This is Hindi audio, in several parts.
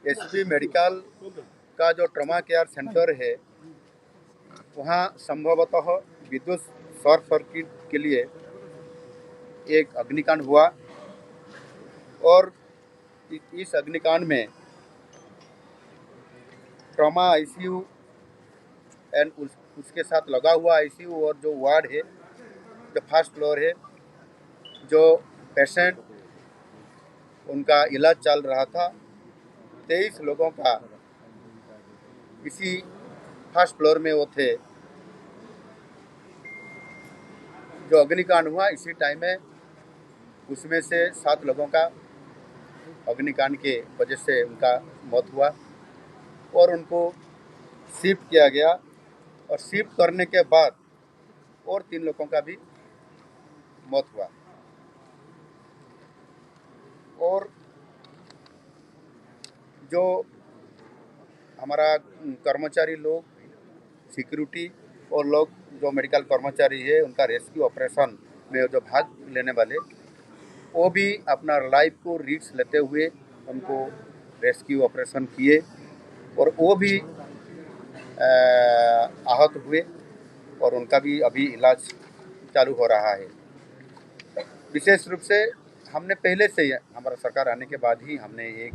एसबी मेडिकल का जो ट्रॉमा केयर सेंटर है, वहाँ संभवतः विद्युत शॉर्ट सर्किट के लिए एक अग्निकांड हुआ और इस अग्निकांड में ट्रॉमा आईसीयू एंड उसके साथ लगा हुआ आईसीयू और जो वार्ड है, जो फर्स्ट फ्लोर है, जो पेशेंट उनका इलाज चल रहा था, 23 लोगों का इसी फर्स्ट फ्लोर में वो थे। जो अग्निकांड हुआ इसी टाइम में उसमें से 7 लोगों का अग्निकांड के वजह से उनका मौत हुआ और उनको शिफ्ट किया गया और शिफ्ट करने के बाद और 3 लोगों का भी मौत हुआ। और जो हमारा कर्मचारी लोग, सिक्योरिटी और लोग जो मेडिकल कर्मचारी है, उनका रेस्क्यू ऑपरेशन में जो भाग लेने वाले, वो भी अपना लाइफ को रिस्क लेते हुए उनको रेस्क्यू ऑपरेशन किए और वो भी आहत हुए और उनका भी अभी इलाज चालू हो रहा है। विशेष रूप से हमने पहले से ही, हमारा सरकार आने के बाद ही हमने एक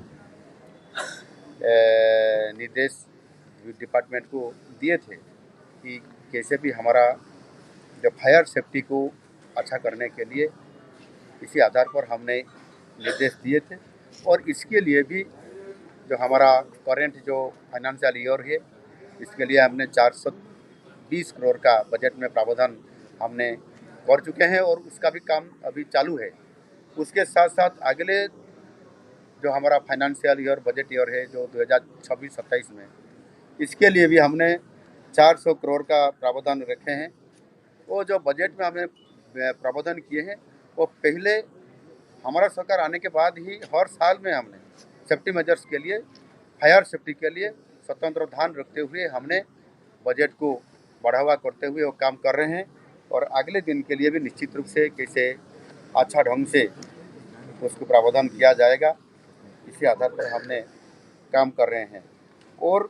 निर्देश डिपार्टमेंट को दिए थे कि कैसे भी हमारा जो फायर सेफ्टी को अच्छा करने के लिए इसी आधार पर हमने निर्देश दिए थे। और इसके लिए भी जो हमारा करेंट जो फाइनेंशियल ईयर है, इसके लिए हमने 420 करोड़ का बजट में प्रावधान हमने कर चुके हैं और उसका भी काम अभी चालू है। उसके साथ साथ अगले जो हमारा फाइनेंशियल ईयर बजट ईयर है जो 2026-27 में, इसके लिए भी हमने 400 करोड़ का प्रावधान रखे हैं। वो जो बजट में हमने प्रावधान किए हैं वो पहले हमारा सरकार आने के बाद ही हर साल में हमने सेफ्टी मेजर्स के लिए, फायर सेफ्टी के लिए स्वतंत्र ध्यान रखते हुए हमने बजट को बढ़ावा करते हुए वो काम कर रहे हैं और अगले दिन के लिए भी निश्चित रूप से कैसे अच्छा ढंग से उसको प्रावधान किया जाएगा, इसी आधार पर हमने काम कर रहे हैं। और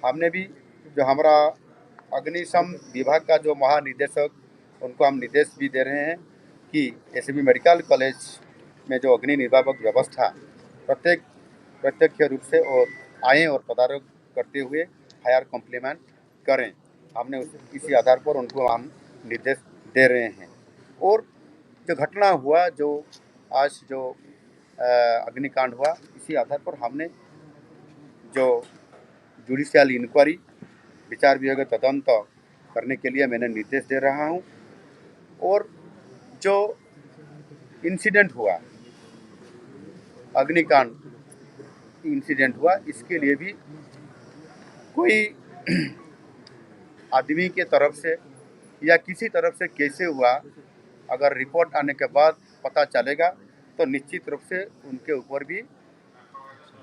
हमने भी जो हमारा अग्निशम विभाग का जो महानिदेशक, उनको हम निर्देश भी दे रहे हैं कि एसबी मेडिकल कॉलेज में जो अग्नि निर्वापक व्यवस्था प्रत्यक्ष रूप से और आएँ और तदारक करते हुए फायर कॉम्प्लीमेंट करें। हमने इसी आधार पर उनको हम निर्देश दे रहे हैं। और जो घटना हुआ, जो आज जो अग्निकांड हुआ, इसी आधार पर हमने जो जुडिशियल इंक्वायरी, विचार विभाग तदंत करने के लिए मैंने निर्देश दे रहा हूं। और जो इंसिडेंट हुआ, अग्निकांड इंसिडेंट हुआ, इसके लिए भी कोई आदमी के तरफ से या किसी तरफ से कैसे हुआ, अगर रिपोर्ट आने के बाद पता चलेगा तो निश्चित रूप से उनके ऊपर भी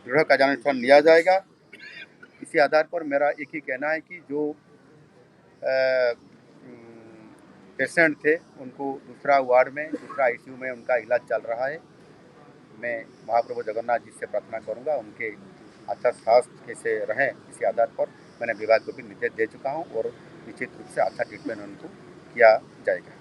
दृढ़ कार्यानुष्ठान लिया जाएगा। इसी आधार पर मेरा एक ही कहना है कि जो पेशेंट थे उनको दूसरा वार्ड में, दूसरा आईसीयू में उनका इलाज चल रहा है। मैं महाप्रभु जगन्नाथ जी से प्रार्थना करूंगा उनके अच्छा स्वास्थ्य कैसे रहें, इसी आधार पर मैंने विभाग को भी निर्देश दे चुका हूं और निश्चित रूप से अच्छा ट्रीटमेंट उनको किया जाएगा।